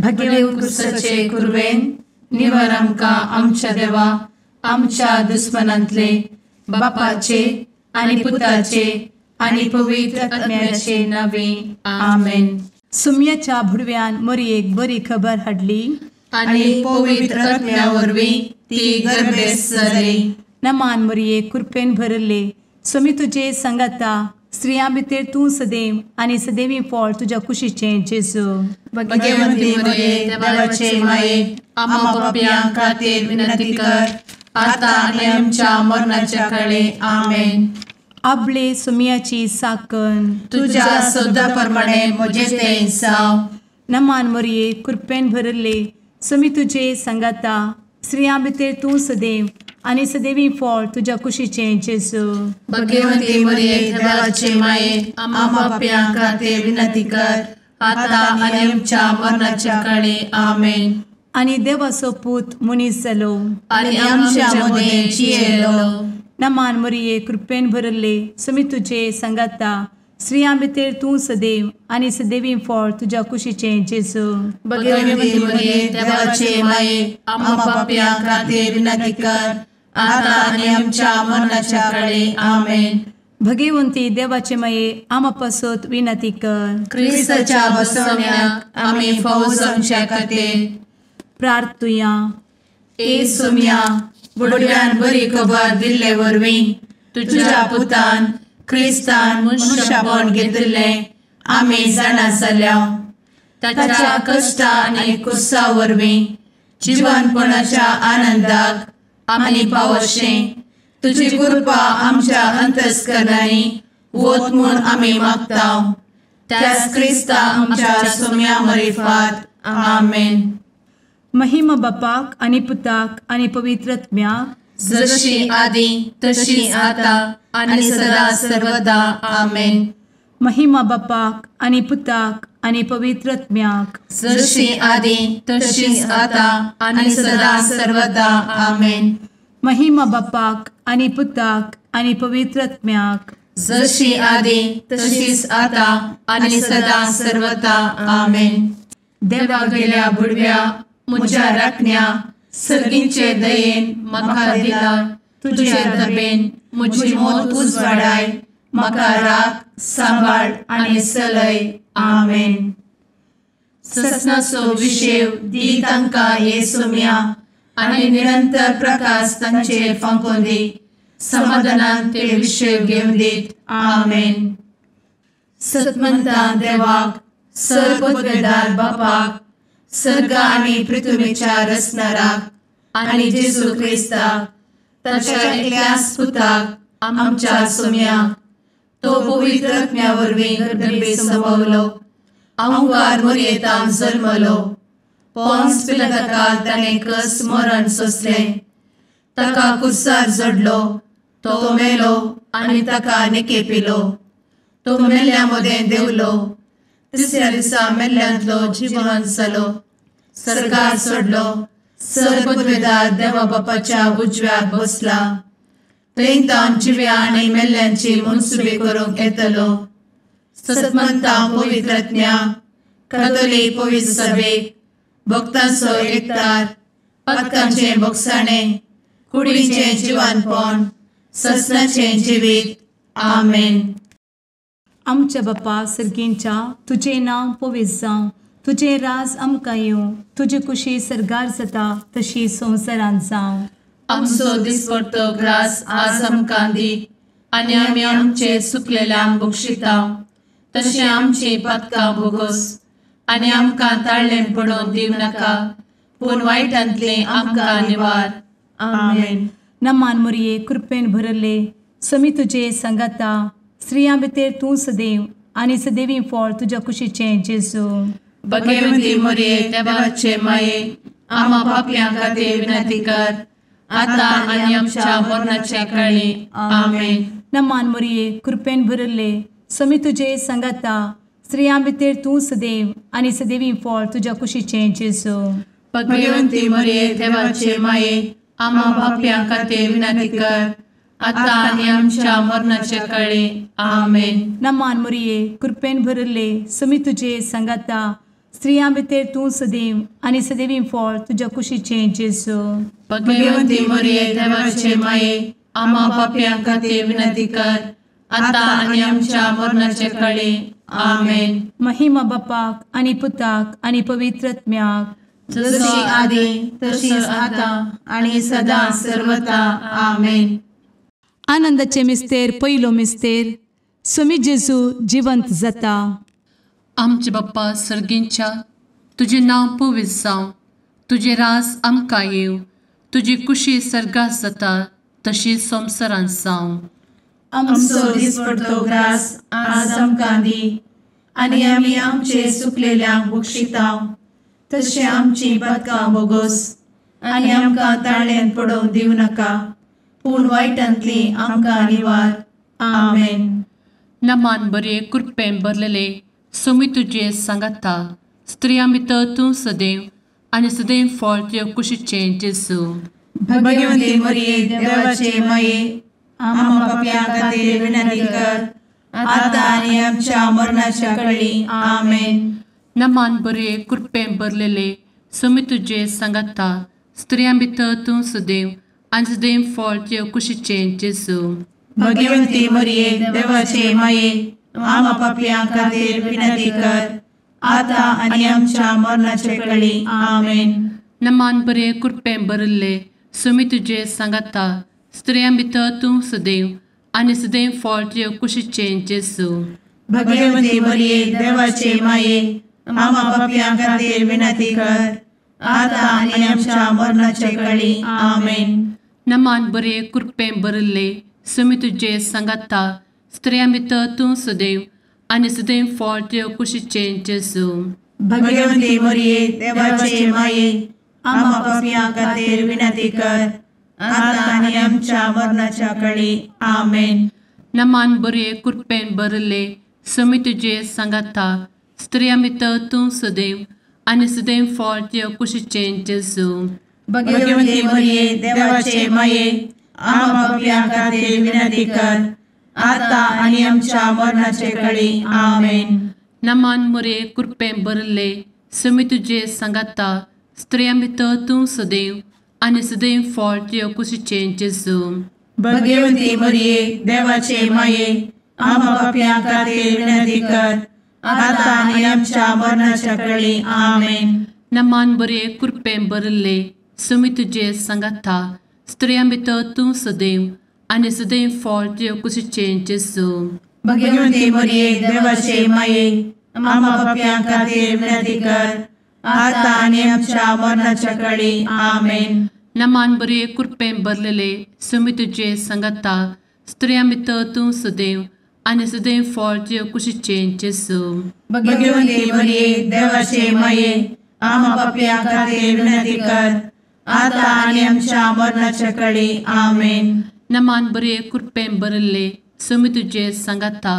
भगेवन कुर्साचे कुर्वेन निवार आमकां आमच्या देवा आमच्या दुस्मनांतले बापाचे आनी पुताचे आनी पवित्र आत्म्याचे नावे आमेन. सुम्याच्या भुडव्यान मरयेक बरी खबर हाडली आनी पवित्र आत्म्या वरवीं ती गर्भेस जाली. नमान मरयेक कृपेन भरले सुमी तुजे संगता स्त्रियां भितर तूं सदैव आनी सदैवी फळ तुज्या कुशीचें जेजू. भगवंती मरिये देवाचे माये आम्हा पाप्यां खातीर विनंती कर आता आनी आमच्या मरणाच्या काळी आमेन. आपले सुमयाची साकन तुझ्या सोदा प्रमाणे म्हजे तें जाव. नमान मरये कृपेन भरले सुमी तुजे संगता स्त्रियां भितर तूं सदैव आनी सदैवी फळ तुज्या कुशीचें जेजू. भगवंती मरिये देवाचे माये आम्हा पाप्यां खातीर विनंती कर आता आनी आमच्या मरणाच्या काळी आमेन. आनी देवाचो पूत मनीस जालो आनी आमच्या मदीं जियेलो. नमान मरये कृपेन भरले सुमी तुजे संगता स्त्रियां भितर तूं सदैव आनी सदैवी फळ तुज्या कुशीचें जेजू. भगवंती मरिये देवाचे माये आम्हा पाप्यां खातीर विनंती कर आता आनी आमच्या मरणाच्या काळी आमेन. भगवंती देवाचे माये आमा पासत विनंती कर. क्रिस्ताच्या बसवण्याक आमी फावो जावच्या खातीर प्रार्थुया. ए सुम्या बुडव्यान बरी खबर दिल्ले वरवीं तुज्या पुतान क्रिस्तान मनशापण घेतिल्लें आमी जाणा जाल्या. ताच्या कश्टा आनी कुर्सा वरवीं जिवनपणाच्या आनंदाक आमी पावशें तुजी कृपा आमच्या अंतस्करणांनी वत म्हूण आमी मागतांव. त्याच क्रिस्ता आमच्या सुम्या मरिफात आमेन. महिमा बापाक आनी पुताक आनी पवित्र आत्म्याक जशी आदी तशी आता आनी सदा सर्वदा आमेन. महिमा बापाक आनी पुताक आनी पवित्र आत्म्याक जशी आदी तशीच आता आनी सदा सर्वदा आमेन. महिमा बापाक आनी पुताक आनी पवित्र आत्म्याक जशी आदी तशीच आता आनी सदा सर्वदा आमेन. देवा गेल्या बुडव्या म्हज्या राखण्या सर्गींचे दयेन म्हाका दिला तुजे दबेन म्हजी मोत उजवाडाय म्हाका राख सांबाळ आनी चलय आमेन. ससनाचो विशेव दी तांकां हे सुम्या आनी निरंतर प्रकाश तांचेर फांकून दी. समाधानान ते विशेव घेवन दीत आमेन. सतमंता देवाक सर्वपदवेदार बापाक सर्ग आनी पृथ्वीच्या रचणाराक आनी जेजू क्रिस्ताक ताच्या एकल्याच पुताक आमच्या सुम्याक तो पवित्र आत्म्या वरवीं गर्भे संभवलो. अंगार मरयेंत जल्मलो. पोन्स पिलाताकाल ताणें कस मरण सोंसलें. ताका कुर्सार जडलो. तो मेलो आनी ताका निकेपिलो. तो मेल्ल्या मदें देंवलो. तिसऱ्या दिसा मेल्ल्यांतलो जिवंत जालो. सर्गार चडलो. सर्वपदवेदार देवा बापाच्या उजव्याक बसला. थंय तान जिव्या आनी मेल्ल्यांची मनसुबी करूंक येतलो. सतमंता पवित्र आत्म्या कातोलीक पवित्र सभेक भक्तांचो एकठार पातकांचें भोगसाणें कुडीचें जिवनपण ससनाचें जिवीत आमेन. आमच्या बापा सर्गींच्या तुजें नांव पवित्र जावं. तुजें राज आमकां येवं. तुजी कुशी सर्गार जाता तशी संवसारांत जावं. आमचो दिसपडटो ग्रास आज आमकां दी आनी आमी आमचे चुकलेल्यांक बक्षितांव. तशें आमची पातकां भोगोस आनी आमकां ताळ्ळें पडोवन दिव नाका पूण वायटांतलें आमकां निवार आमेन. नमान मरये कृपेन भरले समी तुजे संगता स्त्रियां भितर तूं सदैव आनी सदैवी फळ तुज्या कुशीचें जेजू. भगवंती मरिये देवाचे माये आम्हा पाप्यां खातीर विनंती कर आता आनी आमच्या मरणाच्या काळी आमेन. नमान मरये कृपेन भरले समी तुजे संगता स्त्रियां भितर तूं सदैव आनी सदैवी फळ तुज्या कुशीचें जेजू. भगवंती मरिये देवाचे माये आम्हा पाप्यां खातीर विनंती कर आता आनी आमच्या मरणाच्या काळी आमेन. नमान मरये कृपेन भरले समी तुजे संगता स्त्रियां भितर तूं सदैव आनी सदैवी फळ तुज्या कुशीचें जेजू. भगवंती मरिये देवाचे माये, आम्हा पाप्यां खातीर विनंती कर, आता आनी आमच्या मरणाचे काळी. आमेन. महिमा बापाक आनी पुताक आनी पवित्र आत्म्याक, जशी आदी तशीच आता आणि सदा सर्वदा. आमेन. आनंदाचे मिस्तेर पयलो मिस्तेर, स्वामी जेजू जिवंत जाता. आमचे बाप्पा सर्गींच्या, तुझे नांव पवित्र जावं, तुझे राज आमकां येवं, तुजी कुशी सर्गात जाता तशी संवसारांत जावं. आमचो दिसपडटो ग्रास आज आमकां दी, आनी आमी आमचे सुकलेल्यांक बक्षितांव, तशें आमची पातकां बोगोस आनी आमकां ताळ्यान पडोवंक दिवं नाका, पूण वायटांतली आमकां निवार. आमेन. नमान बरे कृपेन भरलेले स्वामी तुजे सांगाता, स्त्रियां भितर तूं सदैव आनी सदैव फळ तुज्या कुशीचें जेजू. भगवंती मरिये देवाचे माये, आम्हा पाप्यां खातीर विनंती कर, आता आनी आमच्या मरणाच्या काळी. आमेन. नमान बरे कृपेन भरलेले स्वामी तुजे सांगाता, स्त्रियां भितर तूं सदैव आनी सदैव फळ तुज्या कुशीचें जेजू. भगवंती मरिये देवाचे माये, आम्हा पाप्यां खातीर विनंती कर, आता आनी आमच्या मरणाचे काळी. आमेन. नमान बरे कृपेन भरले स्वामी तुजे सांगाता, स्त्रियां भितर तूं सदैव आनी सदैव फळ तुज्या कुशीचें जेजू. भगवंती मरिये देवाचे माये, आम्हा पाप्यां खातीर विनंती कर, आता आनी आमच्या मरणाचे काळी. आमेन. नमान बरे कृपेन भरले स्वामी तुजे सांगाता, स्त्रियां भितर तूं सदैव आनी सदैव फळ तुज्या कुशीचें जेजू. भगवंती मरिये देवाचे माये, आम्हा पाप्यां खातीर विनंती कर, आता आनी आमच्या मरणाच्या काळी. आमेन. नमान बरे कृपेन भरले स्वामी तुजे सांगाता, स्त्रियां भितर तूं सदैव आनी सदैव फळ तुज्या कुशीचें जेजू. भगवंती मरिये देवाचे माये, आम्हा पाप्यां खातीर विनंती कर, आता आनी आमच्या मरणाचे काळी. आमेन. नमान बरे कृपेन भरले स्वामी तुजे सांगाता, स्त्रियां भितर तूं सदैव आनी सदैव फळ तुज्या कुशीचें जेजू. भगवंती मरिये देवाचे माये, आम्हा पाप्यां खातीर विनंती कर, आता आनी आमच्या मरणाच्या काळी. आमेन. नमान बरे कृपेन भरले स्वामी तुजे सांगाता, स्त्रियां भितर तूं सदैव आनी सदैव फळ तुज्या कुशीचें जेजू. भगवंती मरिये देवाचे माये, आम्हा पाप्यां खातीर विनंती कर, आता आनी आमच्या मरणाच्या काळी. आमेन. नमान बरे कृपेन भरलेले स्वामी तुजे सांगाता, स्त्रियां भितर तूं सदैव आनी सदैव फळ तुज्या कुशीचें जेजू. भगवंती मरिये देवाचे माये, आम्हा पाप्यां खातीर विनंती कर, आता आनी आमच्या मरणाच्या काळी. आमेन. नमान बरे कृपेन भरले स्वामी तुजे सांगाता,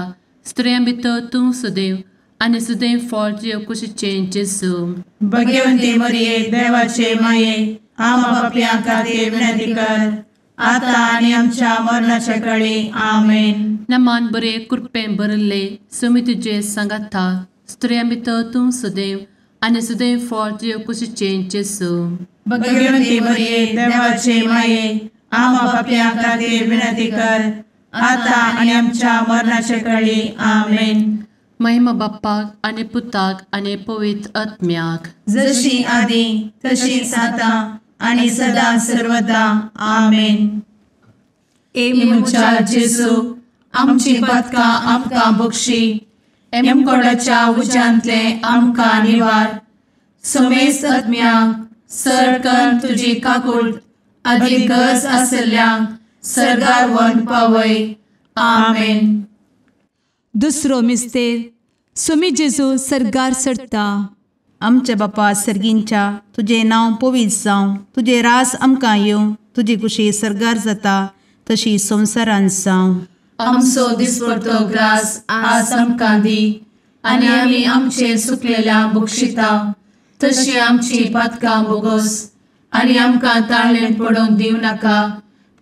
स्त्रियां भितर तूं सदैव आनी सदैव फळ तुज्या कुशीचें जेजू. भगवंती मरिये देवाचे माये, आम्हा पाप्यां खातीर विनंती कर, आता आनी आमच्या मरणाच्या काळी. आमेन. नमान बरे कृपेन भरले स्वामी तुजे सांगाता, स्त्रियां भितर तूं सदैव आनी सदैव फळ तुज्या कुशीचें जेजू. भगवंती मरिये देवाचे माये, आम्हा पाप्यां खातीर विनंती कर, आता आनी आमच्या मरणाच्या काळी. आमेन. महिमा बाप्पाक आनी पुताक आनी पवित्र आत्म्याक, जशी आदी तशीच आता आणि सदा सर्वदा. आमेन. मुचा जेजू, आमची पातकां आमकां बक्षी, एमकोडाच्या उज्यांतले आमकां निवार. समेस्त आत्म्यांक सरकन तुजी काकूट, आदी गरज आसल्ल्यांक सर्गार व्हरून पावय. आमेन. दुसरो मिस्तेर, स्वामी जेजू सर्गार सरता. आमचे बापा सर्गींच्या, तुझे नांव पवित्र जावं, तुझे रास आमकां येवं, तुजी कुशी सर्गार जाता तशी संवसारांत जावं. आमचो दिसपडटो ग्रास आज आमकां दी, आनी आमी आमचे सुकलेल्यांक बक्षितांव, तशी आमची पातकां बोगोस आनी आमकां ताळ्यान पडोवंक दिवं नाका,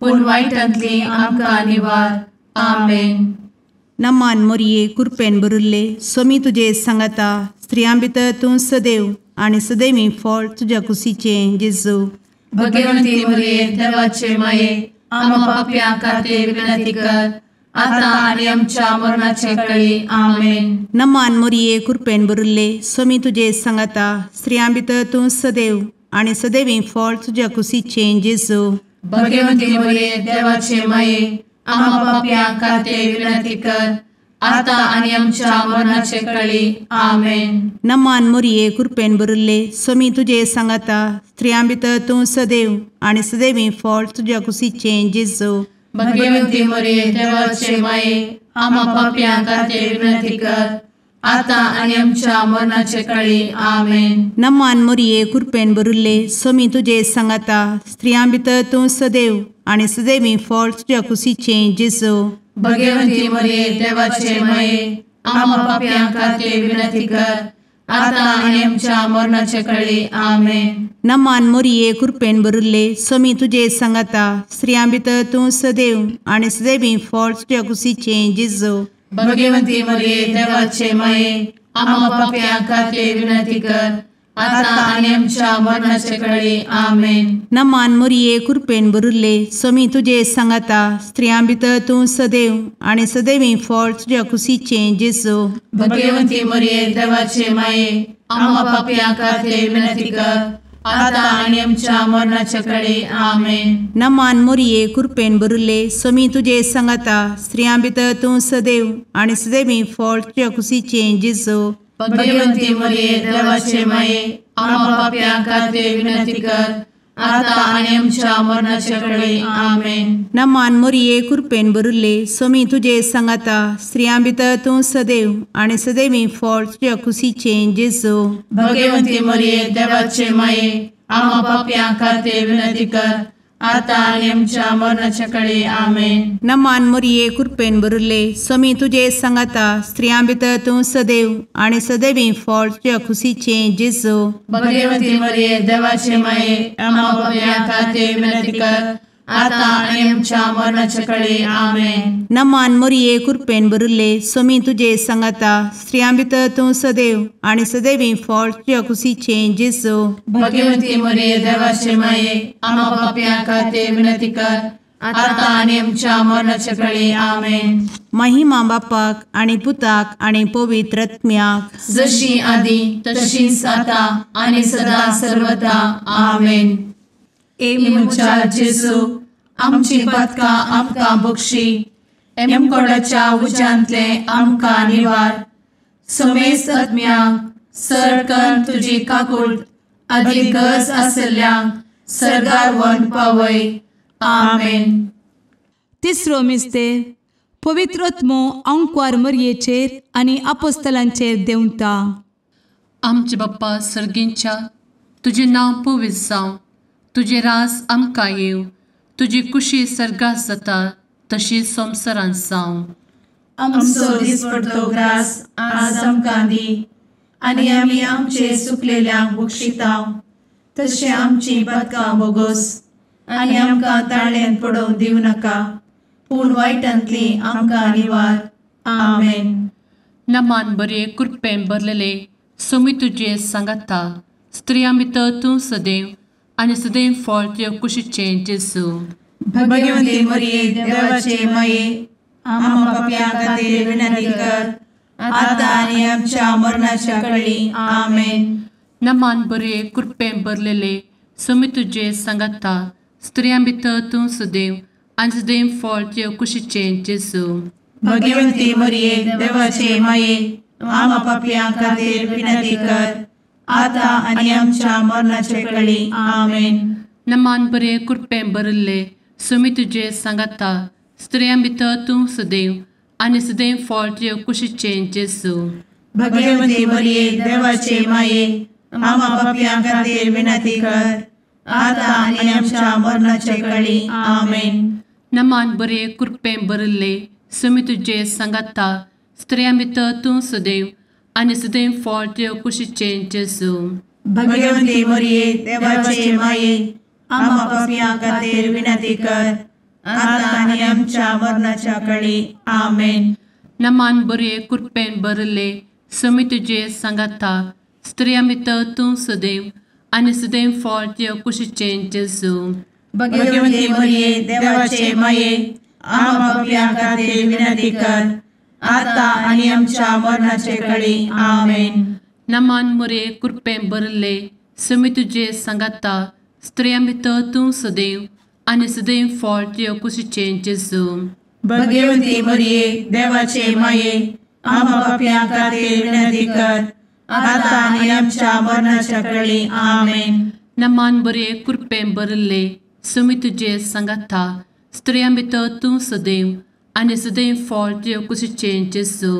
पूण वायटांतली आमकां निवार. आमेन. नमान मरिये कृपेन भरिल्ले स्वामी तुजे सांगाता, स्त्रियां भितर तूं सदैव आणि सदैवी फळ तुझ्या कुशीचें जेजू. भगवंती मरिये देवाचे माये आम्हा पाप्यां खातीर विनंती कर आता आणि आमच्या मरणाचे काळी आमेन. नमान मोरये कृपेन भरिल्ले स्वामी तुजे सांगाता स्त्रियां भितर तूं सदैव आणि सदैवी फळ तुझ्या कुशीचें जेजू. भगवंती मरिये देवाचे माये आम्हा पाप्यां खातीर विनंती कर आता आणि आमच्या मरणाचे काळी आमेन. नमान मोरये कृपेन भरिल्ले स्वामी तुजे सांगाता स्त्रियां भितर तूं सदैव आणि सदैवी फळ तुझ्या कुशीचें जेजू. भगवंती मरिये देवाचे माये आम्हा पाप्यां खातीर विनंती कर आता आणि आमच्या मरणाचे काळी आमेन. नमान मोरये कृपेन भरिल्ले स्वामी तुजे सांगाता स्त्रियां भितर तूं सदैव आणि सदैवी फळ तुझ्या कुशीचें जेजू. भगवंती मरिये देवाचे माये आम्हा पाप्यां खातीर विनंती कर आता आणि आमच्या मरणाचे काळी आमेन. नमान मोरये कृपेन भरिल्ले स्वामी तुजे सांगाता स्त्रियां भितर तूं सदैव आणि सदैवी फळ तुझ्या कुशीचें जेजू. भगवंती मरिये देवाचे माये आम्हा पाप्यां खातीर विनंती कर आता आणि आमच्या मरणाचे काळी आमेन. नमान मोरये कृपेन भरिल्ले स्वामी तुजे सांगाता स्त्रियां भितर तूं सदैव आणि सदैवी फळ तुझ्या कुशीचें जेजू. भगवंती मरिये देवाचे माये आम्हा पाप्यां खातीर विनंती कर आता आणि आमच्या मरणाचे काळी आमेन. नमान मोरये कृपेन भरिल्ले स्वामी तुजे सांगाता स्त्रियां भितर तूं सदैव आणि सदैवी फळ तुझ्या कुशीचें जेजू. भगवंती मरिये देवाचे माये आम्हा पाप्यां खातीर विनंती कर आता आणि आमच्या मरणाचे काळी आमेन. नमान मोरये कृपेन भरिल्ले स्वामी तुजे सांगाता स्त्रियां भितर तूं सदैव आणि सदैवी फळ तुझ्या कुशीचें जेजू. भगवंती मरिये देवाचे माये आम्हा पाप्यां खातीर विनंती कर आता आणि आमच्या मरणाच्या काळी आमेन. नमान मोरये कृपेन भरिल्ले स्वामी तुजे सांगाता स्त्रियां भितर तूं सदैव आणि सदैवी फळ तुझ्या कुशीचें जेजू. भगवंती मरिये देवाचे माये आम्हा पाप्यां खातीर विनंती कर आता आणि आमच्या मरणाच्या काळी आमेन. नमान मोरये कृपेन भरिल्ले स्वामी तुजे सांगाता स्त्रियां भितर तूं सदैव आणि सदैवी फळ तुझ्या कुशीचें जेजू. भगवंती मरिये देवाचे माये आम्हा पाप्यां खातीर विनंती कर आता आणि आमच्या मरणाच्या काळी आमेन. महिमा बापाक आणि पुताक आणि पवित्र आत्म्याक जशी आधी तशीच आता आणि सदा सर्वदा आमेन. एमच्या जेजू आमची पदकां आमकां बक्षी एमकोडाच्या उज्यांतले आमकां निवार. समेस्त आत्म्यांक सरकन तुजी काकूट अधिक गरज आसल्ल्यांक सरगार व्हरून पावय. आमेन. तिसरो मिस्तेर पवित्र आत्मो अंकवार मरयेचेर आनी आपोस्तलांचेर देंवता. आमचे बाप्पा सर्गींच्या तुजें नांव पवित्र जावं, तुजें रास आमकां येव, तुजी कुशी सर्गास जाता तशीच संवसारांत जावं. आमचो दिसपडटो ग्रास आज आमकां दी आनी आमी आमचे चुकलेल्यांक बक्षितांव, तशें आमची पदकां बोगोस आनी आमकां ताळ्यान पडोवंक दिवं नाका, पूण वायटांतली आमकां निवार. आमेन. नमान बरे कृपेन भरलेले सोमी तुजे सांगाता स्त्रियां भितर तूं सदैव आनी सदैव फळ तुज्या कुशीचें जेजू. भगवंती मरिये देवाचे माये आम्हा पाप्यां खातीर विनंती कर आता आनी आमच्या मरणाच्या काळी आमेन. नमान बरे कृपेन भरलेले सोमी तुजे सांगाता स्त्रियां भितर तूं सदैव आनी सदैव फळ तुज्या कुशीचें जेजू. भगवंती मरिये देवाचे माये आम्हा पाप्यां खातीर विनंती कर आता आनी आमच्या मरणाचे काळी आमेन. नमान बरे कृपेन भरले सोमी तुजे सांगाता स्त्रियां भितर तूं सदैव आनी सदैव फळ तुज्या कुशीचें जेजू. भगवंती मरिये देवाचे माये आम्हा पाप्यां खातीर विनंती कर आता आनी आमच्या मरणाचे काळी आमेन. नमान बरे कृपेन भरले सोमी तुजे सांगाता स्त्रियां भितर तूं सदैव आनी सदैव फळ तुज्या कुशीचें जेजू. भगवंती मरिये देवाचे माये आम्हा पाप्यां खातीर विनंती कर आता आनी आमच्या मरणाच्या काळी आमेन. नमान बरे कृपेन भरले सुमी तुझे सांगाता स्त्रियां भितर तूं सदैव आनी सदैव फळ तुझ्या कुशीचें जेजू. भगवंती मरिये देवाचे माये आम्हा पापियां खातीर विनंती कर आता आनी आमच्या मरणाचे काळी आमेन. नमान मोरे कृपें भरले सुमी तुझे सांगाता स्त्रियां भितर तूं सदैव आनी सदैव फळ तुझ्या कुशीचें जेजू. भगवंती मरिये देवाचे माये आम्हा पापियां खातीर विनंती कर आता आनी आमच्या मरणाच्या काळी आमेन. नमान बरे कृपें भरले सुमी तुझे सांगाता स्त्रियां भितर तूं सदैव आनी सदैव फळ तुझ्या कुशीचें जेजू.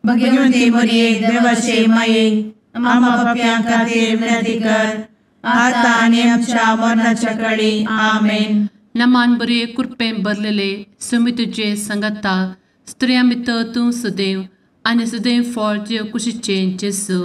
भगवंती मरिये देवाचे माये आम्हा पापियां खातीर विनंती कर आता आनी आमच्या मरणाच्या काळी आमेन. नमान बरे कृपें भरलेले सुमी तुझे सांगाता स्त्रियां भितर तूं सदैव आनी सदैव फळ तुझ्या कुशीचें जेजू.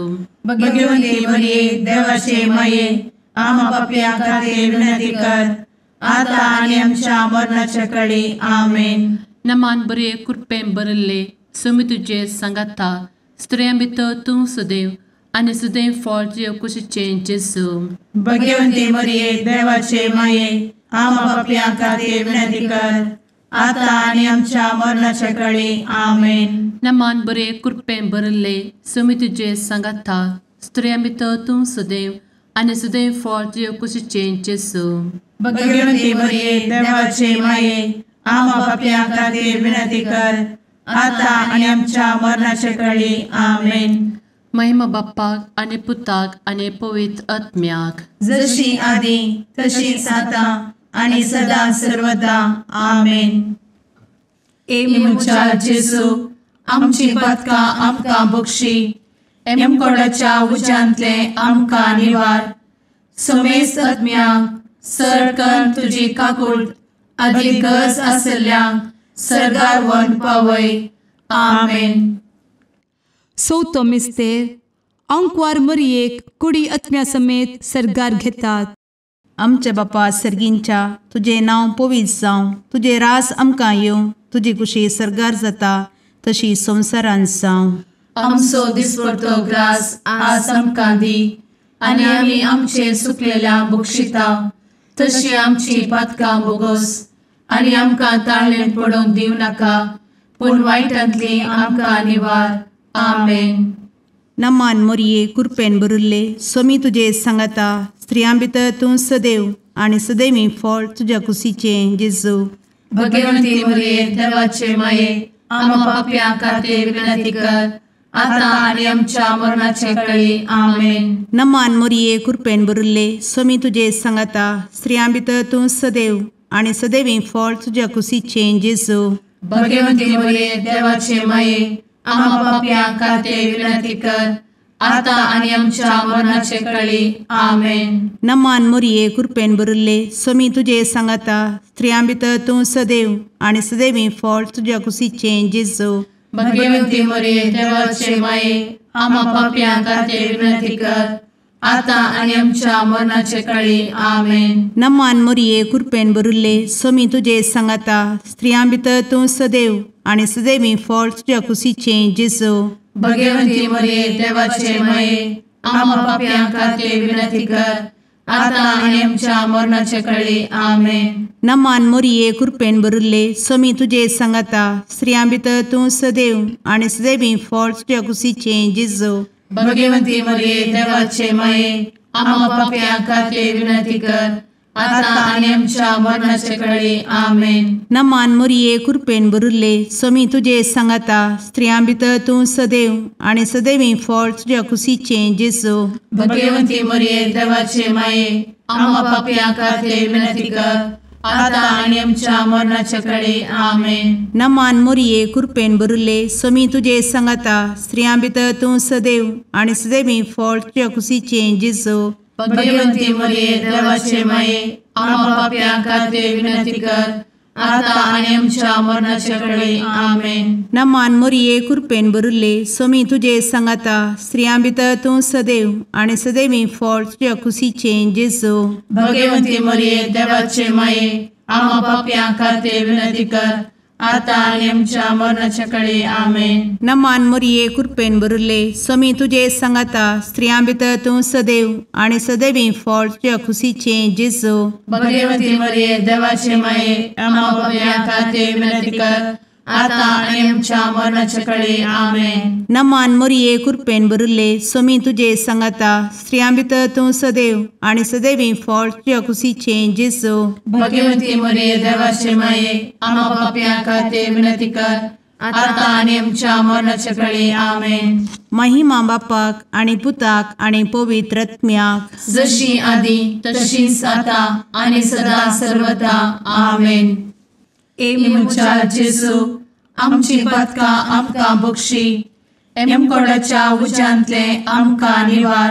भगवंती मरिये देवाचे माये आम्हा पापियां खातीर विनंती कर आता आनी आमच्या मरणाच्या काळी आमेन. नमान बरे कृपें भरले सुमी तुझे सांगाता स्त्रियां भितर तूं सदैव आनी सदैव फळ तुझ्या कुशीचें जेजू. भगवंती मरिये देवाचे माये आम्हा पापियां खातीर विनंती कर आता आनी आमच्या मरणाच्या काळी आमेन. नमान बरे कृपें भरले सुमी तुझे सांगाता स्त्रियां भितर तूं सदैव आनी सदैव फळ तुझ्या कुशीचें जेजू. भगवंती मरिये देवाचे माये आम्हा पापियां खातीर विनंती कर आता आनी आमच्या मरणाच्या काळी आमेन. महिमा बाप्पाक आनी पुताक आनी पवित्र आत्म्याक जशी आदी तशीच आता आनी सदा सर्वदा आमेन. मुचा जेजू आमची पदकां आमकां बक्षी एमकोडाच्या उज्यांतले आमकां निवार. सुमेस्त आत्म्यांक सरकन तुजी काकूट अधिक गरज आसल्यांक सरगार व्हरून पावय. आमेन. चवथो मिस्तेर अंकवार मरियेक कुडी आत्म्या समेत सरगार घेतात. आमच्या बापा सर्गींच्या तुझे नांव पवित्र जावं, तुझे रास आमकां येवं, तुजी कुशी सरगार जाता तशी संवसारांत जावं. आमचो दिसपडटो ग्रास आज आमकां दी आनी आमी आमचे सुकलेल्यांक बक्षिता तशी आमची पातकां बोगोस आनी आमकां ताळ्ळेन पडोवंक दिवं नाका पूण वायटांतली आमकां निवार. आमेन. नमान मोरये कृपेन भरिल्ले सोमी तुजे सांगाता स्त्रियां भितर तूं सदैव आनी सदैवी फळ तुज्या कुशीचें जेजू. भगवंती मरिये देवाचे माये आमकां पाप्यां खातीर विनंती कर आता आनी आमच्या मरणाचे काळी. आमेन. नमान मोरये कृपेन भरिल्ले सोमी तुजे सांगाता स्त्रियां भितर तूं सदैव आनी सदैवी फळ तुज्या कुशीचें जेजू. भगवंती मरिये देवाचे माये आमकां पाप्यां खातीर विनंती कर आता आनी आमच्या मरणाचे काळी. आमेन. नमान मोरये कृपेन भरिल्ले सोमी तुजे सांगाता स्त्रियां भितर तूं सदैव आनी सदैवी फळ तुज्या कुशीचें जेजू. भगवंती मरिये देवाचे माये आमकां पाप्यां खातीर विनंती कर आता आनी आमच्या मरणाचे काळी. आमेन. नमान मोरये कृपेन भरिल्ले सोमी तुजे सांगाता स्त्रियां भितर तूं सदैव आनी सदैवी फळ तुज्या कुशीचें जेजू. भगवंती मरिये देवाचे माये आमकां पाप्यां खातीर विनंती कर आता आनी आमच्या मरणाचे काळी. आमेन. नमान मोरये कृपेन भरिल्ले सोमी तुजे सांगाता स्त्रियां भितर तूं सदैव आनी सदैवी फळ तुज्या कुशीचें जेजू. भगवंती मरिये देवाचे माये आमकां पाप्यां खातीर विनंती कर आता आनी आमच्या मरणाचे काळी. आमेन. नमान मोरये कृपेन भरिल्ले सोमी तुजे सांगाता स्त्रियां भितर तूं सदैव आनी सदैवी फळ तुज्या कुशीचें जेजू. भगवंती मरिये देवाचे माये आमकां पाप्यां खातीर विनंती कर आता आनी आमच्या मरणाचे काळी. आमेन. नमान मोरये कृपेन भरिल्ले सोमी तुजे सांगाता स्त्रियां भितर तूं सदैव आनी सदैवी फळ तुज्या कुशीचें जेजू. भगवंती मरिये देवाचे माये आमकां पाप्यां खातीर विनंती कर आता आनी आमच्या मरणाचे काळी. आमेन. नमान मोरये कृपेन भरिल्ले सोमी तुजे सांगाता स्त्रियां भितर तूं सदैव आनी सदैवी फळ तुज्या कुशीचें जेजू. भगवंती मरिये देवाचे माये आमकां पाप्यां खातीर विनंती कर आता आणि आमच्या मरणाच्या काळी आमेन. नमान मोरये कृपेन बरुले स्वामी तुझे सांगाता स्त्रियां भितर तूं सदैव आणि सदैवी फळ तुझ्या खुशीचे जेजू. भगवती मरिये देवाचे माये आम्हा पापियां खातीर विनंती कर, आता आणि आमच्या मरणाच्या काळी आमेन. नमान मोरये कृपेन बरुले स्वामी तुझे सांगाता स्त्रियां भितर तूं सदैव आणि सदैवी फळ तुझ्या खुशीचे जेजू. भगवती मरिये देवाचे माये आम्हा पापियां खातीर विनंती कर, आता आणि आमच्या मरणाच्या काळी आमेन. महिमा बापाक आणि पुताक आणि पवित्र आत्म्याक जशी आधी तशीच आता आणि सदा सर्वदा आमेन. एमुच्या जेजू आमची पदकां आमकां बक्षी, एमकोडाच्या उज्यांतले आमकां निवार.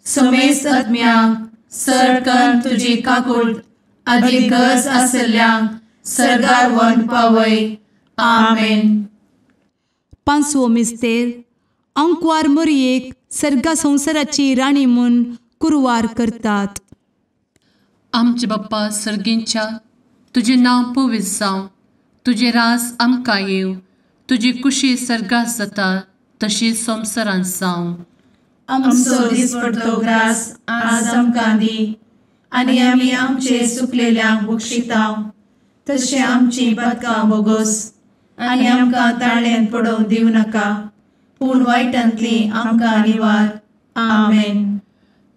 समेस्त आत्म्यांक सरकन तुजी काकूट अधिक गरज आसल्ल्यांक सर्गार व्हरून पावय. आमेन. पांचवो मिस्तेर अंकवार मोरयेक सर्गा संवसाराची राणी म्हूण कुरवार करतात. आमचे बाप्पा सर्गींच्या तुझे नांव पवित्र जावं, तुझे रास आमकां येव, तुजी कुशी सर्गात जाता तशी संवसारांत जावं. आमचो दिसपडटो ग्रास आज आमकां दी, आनी आमी आमचे सुकलेल्यांक बक्षितांव. तशें आमची पदकां बोगोस आनी आमकां ताळ्यान पडोवंक दिवं नाका, पूण वायटांतली आमकां निवार. आमेन.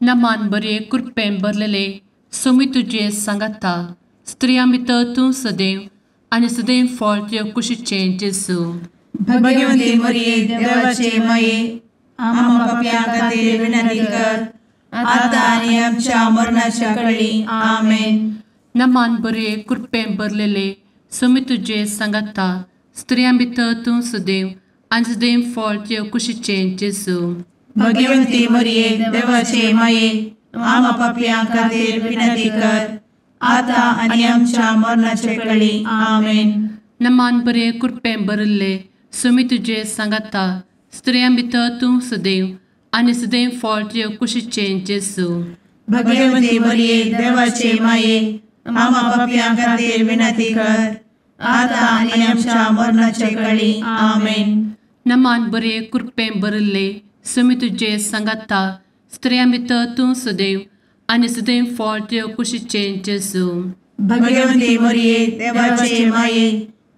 नमान बरे कृपेन भरलेले सोमी तुझे सांगाता स्त्रियां भितर तूं सदैव आणि सदैव फळ तुझ्या कुशीचे जेजू. भगवती मरिये देवाचे माये आम्हा पापियां खातीर विनंती कर, आता आनी आमच्या मरणाच्या काळी आमेन. नमान बरे कृपेन भरलेले सोमी तुझे सांगाता स्त्रियां भितर तूं सदैव आणि सदैव फळ तुझ्या कुशीचे जेजू. भगवती मरिये देवाचे माये आम्हा पापियां खातीर विनंती कर, आता आनी आमच्या मरणाच्या काळी आमेन. नमान बरे कृपेन भरले सोमी तुझे सांगाता स्त्रियां भितर तूं सदैव आणि सदैव फळ तुझ्या कुशीचे जेजू. भगवती मरिये देवाचे माये आम्हा पापियां खातीर विनंती कर, आता आनी आमच्या मरणाच्या काळी आमेन. नमान बरे कृपेन भरले सोमी तुझे सांगाता स्त्रियां भितर तूं सदैव आणि सदैव फळ तुझ्या कुशीचे जेजू. भगवती मरिये देवाचे माये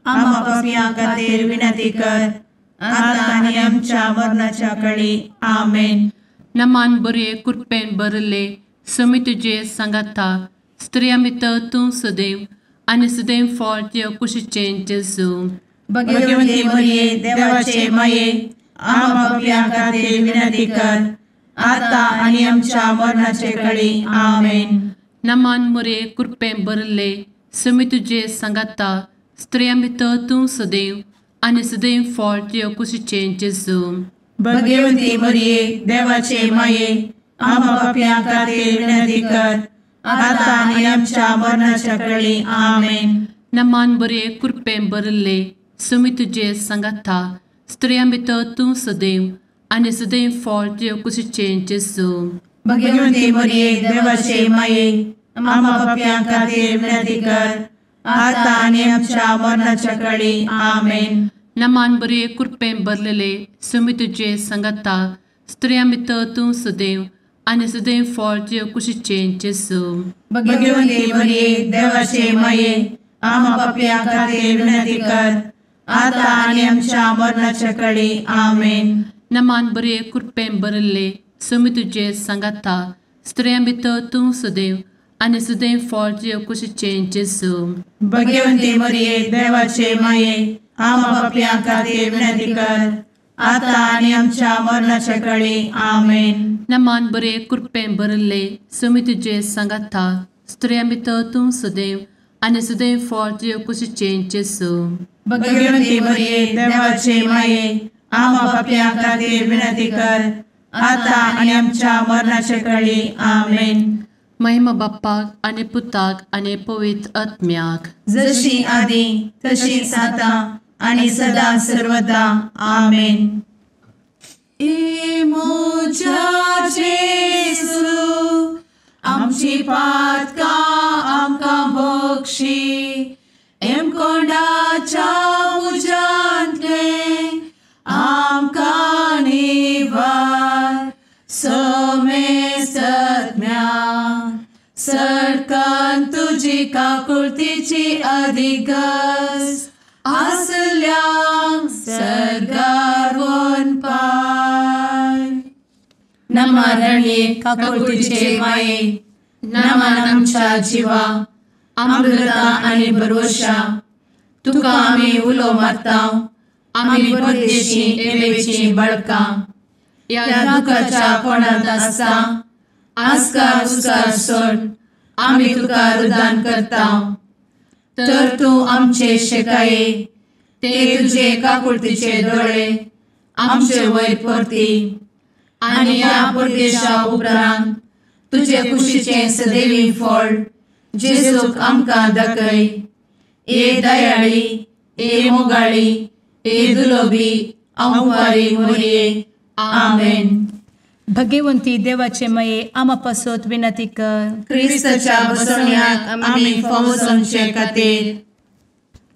आम्हा पापियां खातीर विनंती कर, आता आनी आमच्या मरणाच्या काळी आमेन. नमान बरे कृपेन भरले सोमी तुझे सांगाता स्त्रियां भितर तूं सदैव आणि सदैव फळ तुझ्या कुशीचे जेजू. भगवती मरिये देवाचे माये आम्हा पापियां खातीर विनंती कर, आता आनी आमच्या मरणाच्या काळी आमेन. नमान बरे कृपेन भरले सोमी तुझे सांगाता स्त्रियां भितर तूं सदैव आणि सदैव फळ तुझ्या कुशीचे जेजू. भगवती मरिये देवाचे माये आम्हा पापियां खातीर विनंती कर, आता आनी आमच्या मरणाच्या काळी आमेन. नमान बरे कृपेन भरले सोमी तुझे सांगाता स्त्रियां भितर तूं सदैव आणि सदैव फळ तुझ्या कुशीचे जेजू. भगवती मरिये देवाचे माये आम्हा पापियां खातीर विनंती कर, आता आनी आमच्या मरणाच्या काळी आमेन. नमान बरे कृपेन भरलेले सोमी तुझे सांगाता स्त्रियां भितर तूं सदैव आणि सदैव फळ तुझ्या कुशीचे जेजू. भगवती मरिये देवाचे माये आम्हा पापियां खातीर विनंती कर, आता आनी आमच्या मरणाच्या काळी आमेन. नमान बरे कृपेन भरले सोमी तुझे सांगाता स्त्रियां भितर तूं सदैव आणि सदैव फळ तुझ्या कुशीचे जेजू. भगवती मरिये देवाचे माये आम्हा पापियां खातीर विनंती कर, आता आनी आमच्या मरणाच्या काळी आमेन. नमान बरे कृपेन भरले सोमी तुझे सांगाता स्त्रियां भितर तूं सदैव आणि सदैव फळ तुझ्या कुशीचे जेजू. भगवती मरिये देवाचे माये आम्हा पापियां खातीर विनंती कर, आता आनी आमच्या मरणाच्या काळी आमेन. महिमा बाप्पाक आणि पुताक आणि पवित्र आत्म्याक जशी आधी तशीच आता आणि सदा सर्वदा आमेन. मोजा जेसू आमची पातकां आमकां बक्षी, एम कोंडाच्या तुजी काकुळतीची अधिगस आसल्या सर्गार वन पाय. नमारणे काकुळतीचे माये नमान आमच्या जिवा अमृता आणि भरोशा तुका आम्ही उलो मारता. आम्ही परदेशी येवेची बळका या दुखाच्या कोणात असता आस्कार उस्कार सोड आम्ही तुका रुदान करता. तर तू आमचे शेकाये ते तुझे काकुळतीचे डोळे आमचे वयर परती आणि या परदेशा उपरांत तुझे कुशीचे सदैवी फळ जेजूक आमकां दाखय. ए दयाळी ए मोगाळी ए दुलोबी अंवारी मोरये. आमेन. भगवंती देवाचे मये आमा पासत विनंती कर. क्रिस्ताच्या बसवण्याक आम्ही फावो समचे खातीर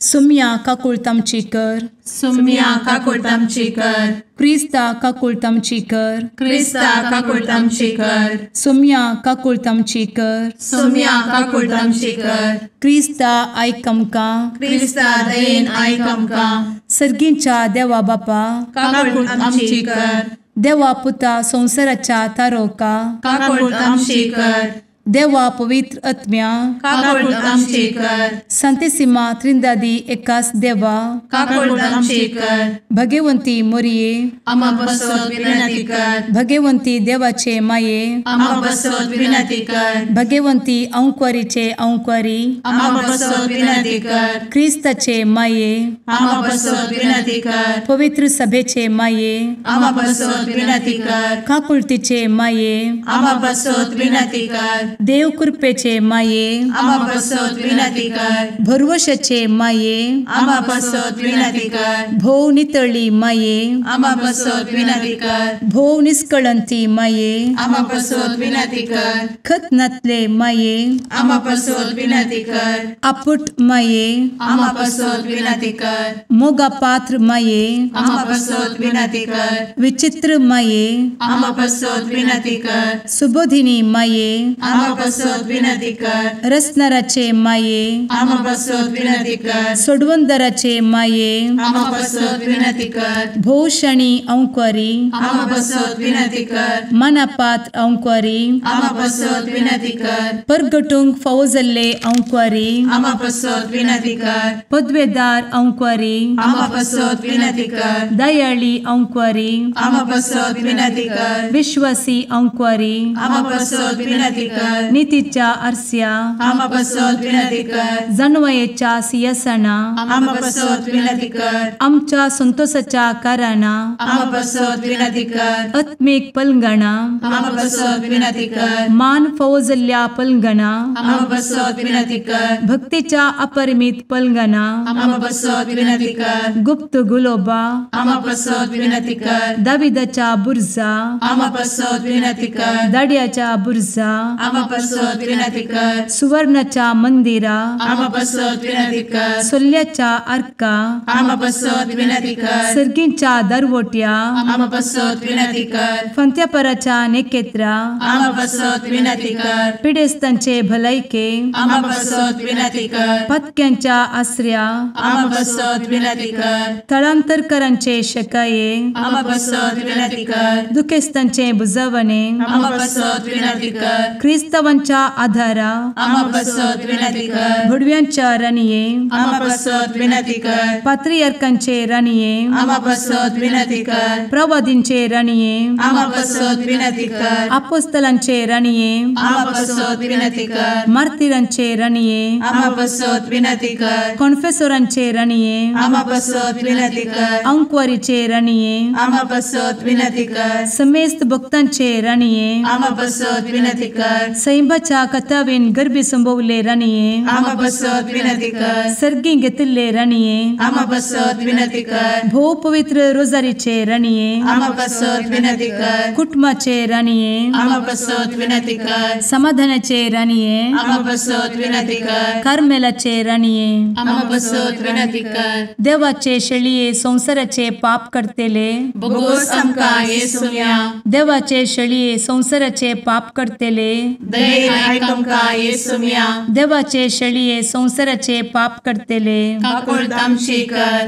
सुम्या काकुळतामची कर. सुम्या काकुळतामची कर. क्रिस्ता काकुळतामची कर. क्रिस्ता काकुळतामची कर. सुम्या काकुळतामची कर. सुम्या काकुळतामची कर. क्रिस्ता आयक आमकां. क्रिस्ता दयेन आयक आमकां. सर्गींच्या देवा बापा काकुळतामची कर. देवा पुता संसाराच्या तारोका काकुळतामची कर. देवा पवित्र आत्म्या काकुळतामची कर. सांतेसिमा त्रिंदादी एकाच देवा काकुळतामची कर. भगवंती मोरये आमा बसवत विनंती कर. भगवंती देवाचे माये आमा बसवत विनंती कर. भगवंती अंकुरीचे अंकुरी आमा बसवत विनंती कर. ख्रिस्ताचे माये आमा बसवत विनंती कर. पवित्र सभेचे माये आमा बसवत विनंती कर. काकुळतीचे माये आमा बसवत विनंती कर. देव कृपेचे माये आमा बसवत विनंती कर. भरवशाचे माये आमा बसवत विनंती कर. भोव नितळी माये आमा बसवत विनंती कर. भोव निष्कळंती माये आमा बसवत विनंती कर. खतनातले माये आमा बसवत विनंती कर. आपुट माये आमा बसवत विनंती कर. मोगा पात्र माये आमा बसवत विनंती कर. विचित्र माये आमा बसवत विनंती कर. सुबोधिनी माये आमा बसवत विनंती कर. रसनाराचे माये आमा बसवत विनंती कर. सोडवंदराचे माये आमा बसवत विनंती कर. भोषणी अंकुरी आमा बसवत विनंती कर. मनापात्र अंकुरी आमा बसवत विनंती कर. परगटूंक फौजल्ले अंकुरी आमा बसवत विनंती कर. पदवेदार अंकुरी आमा बसवत विनंती कर. दयाळी अंकुरी आमा बसवत विनंती कर. विश्वासी अंकुरी आमा बसवत विनंती कर. नीतीच्या आरस्या आमा बसवत विनंती कर. जाणवायेच्या सिंहासना आमा बसवत विनंती कर. आमच्या संतोषाच्या कारणा आमा बसवत विनंती कर. आत्मिक पलंगणा आमा बसवत विनंती कर. मान फौजल्ल्या पलंगणा आमा बसवत विनंती कर. भक्तीच्या अपरिमित पलंगणा आमा बसवत विनंती कर. गुप्त गुलोबा आमा बसवत विनंती कर. दाविदाच्या बुर्जा आमा बसवत विनंती कर. दाड्याच्या बुर्जा आमा बसवत विनंती कर. सुवर्णाच्या मंदिरा आमा बसवत विनंती कर. सोल्याच्या अर्का आमा बसवत विनंती कर. सर्गींच्या दरवोट्या आमा बसवत विनंती कर. फंत्यापराच्या नेकेत्रा आमा बसवत विनंती कर. पिडेस्तांचे भलायके आमा बसवत विनंती कर. पथक्यांच्या आसऱ्या आमा बसवत विनंती कर. स्थळांतरकरांचे शकाये आमा बसवत विनंती कर. दुखेस्तांचे बुजावणे आमा बसवत विनंती कर. ख्रिस्तवांच्या आधारा आमा बसवत विनंती कर. भडव्यांच्या राणीये आमा बसवत विनंती कर. पात्रियार्कांचे राणीये आमा बसवत विनंती कर. प्रवादींचे राणीये आमा बसवत विनंती कर. अपोस्तलांचे राणीये आमा बसवत विनंती कर. मार्तिरांचे राणीये आमा बसवत विनंती कर. कॉन्फेसोरांचे राणीये आमा बसवत विनंती कर. अंकुरीचे राणीये आमा बसवत विनंती कर. समेस्त भक्तांचे राणीये आमा बसवत विनंती कर. सैंबाच्या कथावेन गर्भी संभवले राणीये आमा बसवत विनंती कर. सर्गी घेतले राणीये आमा बसवत विनंती कर. भो पवित्र रोजारीचे राणीये आमा बसवत विनंती कर. कुटुंबाचे राणीये आमा बसवत विनंती कर. समाधानाचे राणीये आमा बसवत विनंती कर. कार्मेलाचे राणीये आमा बसवत विनंती कर. देवाचे शेळिये संसाराचे पाप करतेले बोगोस आमकां येसुया. देवाचे शेळिये संसाराचे पाप करतेले दये आयक आमकां येसू मिया देवाचे शेळये संवसाराचे पाप करतेले काकूळट आमची कर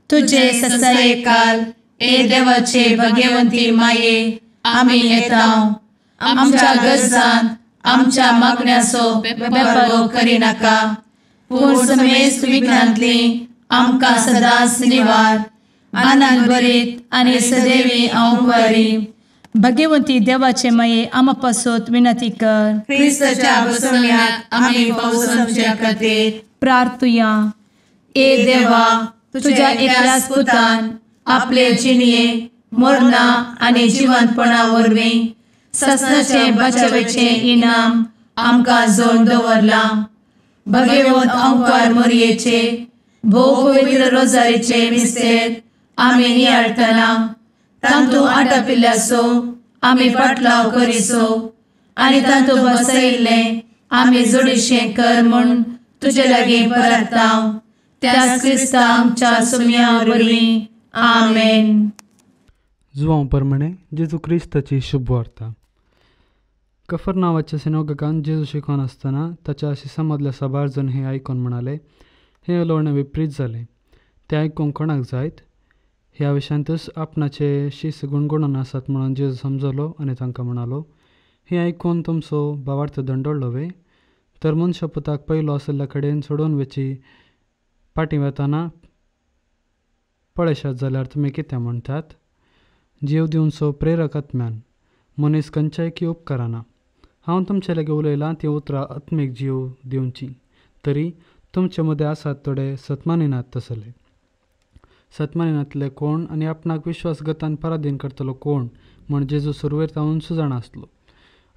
तुझे ससाये काल ए देवाचे भगवंती माये आमी येता आमच्या गरजांत आमच्या मागण्याचो बेपारो करी नाका पूण समेस्त विघ्नांतली आमकां सदांच निवार आनंद बरीत आनी सदैवी आंवकारी भगवंती देवाचे माये आमा पासत विनंती कर क्रिस्ताच्या बसवण्यात आमी पावस आमच्या खातीर प्रार्थुया ए देवा तुझ्या एकल्याच पुतान आपले जिणये मरणा आनी जिवंतपणा वरवीं ससनाचे बचावेचे इनाम आमकां जोड दवरला भगवंत आंवकार मोरयेचे भोव पवित्र रोजारीचे मिस्तेर आमी नियाळटना तांतू आटापिल्ल्याचो आमी पाटलाव करिसो आनी तांतू बसयिल्ले आमी जोडिशें कर म्हूण तुजे लागीं परतांव त्याच क्रिस्ता आमच्या सुम्या वरवीं आमेन. जुवांव परमणे जेजू क्रिस्ताची शुभ वार्ता. कफर नावाच्या सिनोगगान जेजू शिकवून असताना ताच्या शिसामदल्या साबार जण हे आयकून म्हणाले, हे उलोवणें विपरीत जालें. ते आयकूंक कोणाक जायत? ह्या विशयांतूच आपणाचे शीस गुणगुणून आसात म्हणून जेजू समजलो आनी तांकां म्हणालो, हे आयकून तुमचो भावार्थ दंडोळ्ळो वे? तर मनशा पुताक पयलो आसल्या कडेन सोडून वेची पाटी वेताना पळयशात जाल्यार तुमी कितें म्हणटात? जीव दिवचो प्रेरक आत्म्यान मनीस खंयच्याय की उपकारना. हांव तुमचे लागीं उलयलां ती उतरां आत्मीक जीव दिवची. तरी तुमचे मदें आसात थोडे सतमानिनात तसले. सतमानिनांतले कोण आनी आपणाक विश्वासगतान पराधीन करतलो कोण म्हण जेजू सुरवेर तावन सुजाण आसलो.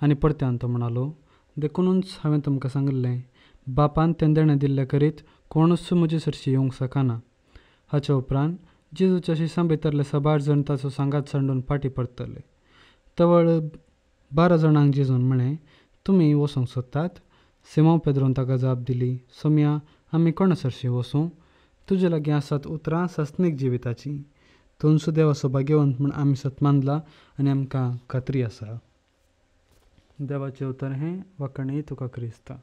आनी परत्यान तो म्हणालो, देखूनच हांवें तुमकां सांगलें, बापान तें देणें दिल्ले करीत कोणूच म्हजे सरशी येवंक शकना. हाच्या उपरांत जेजूच्या शिसां भितरले साबार जण ताचो सांगात सांडून फाटी पडटले. तवळ 12 जाणांक जेजून म्हळें, तुमी वचूंक सोदतात? सिमोन पेद्रोन ताका जाप दिली, सोम्या, आमी कोणा सरशी वचूं? तुजे लागीं आसात उतरां सस्नीक जिविताची. तूं सुदेवाचो भाग्यवंत म्हूण आमी सतमानला आनी आमकां खात्री आसा. देवाचें उतर हें वाकणी तुका क्रिस्ता.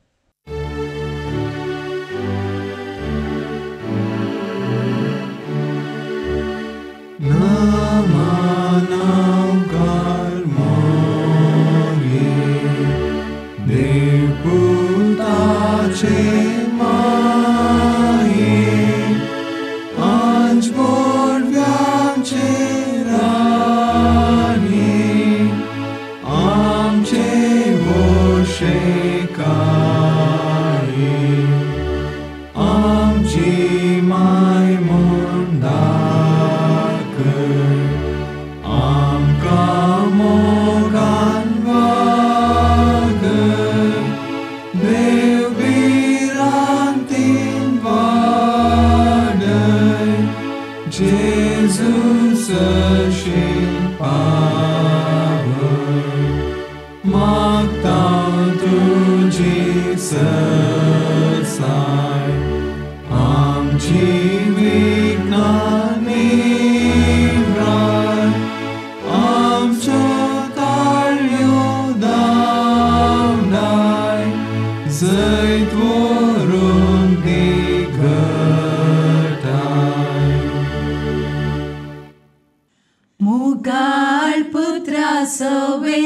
मुगाळ पुत्रा सवे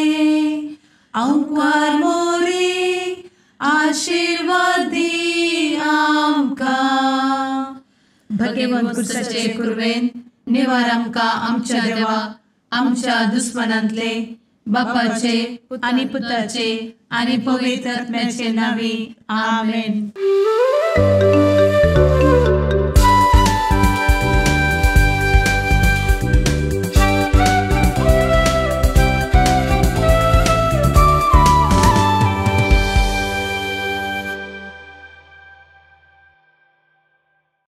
आंवकार मोरी आशीर्वाद दी आमकां. भगवंत क्रिस्ताचे कुरवेन निवार आमकां आमच्या देवा आमच्या दुस्मनांतले बापाचे आनी पुताचे आनी पवित्र आत्म्याचे नांवी आमेन.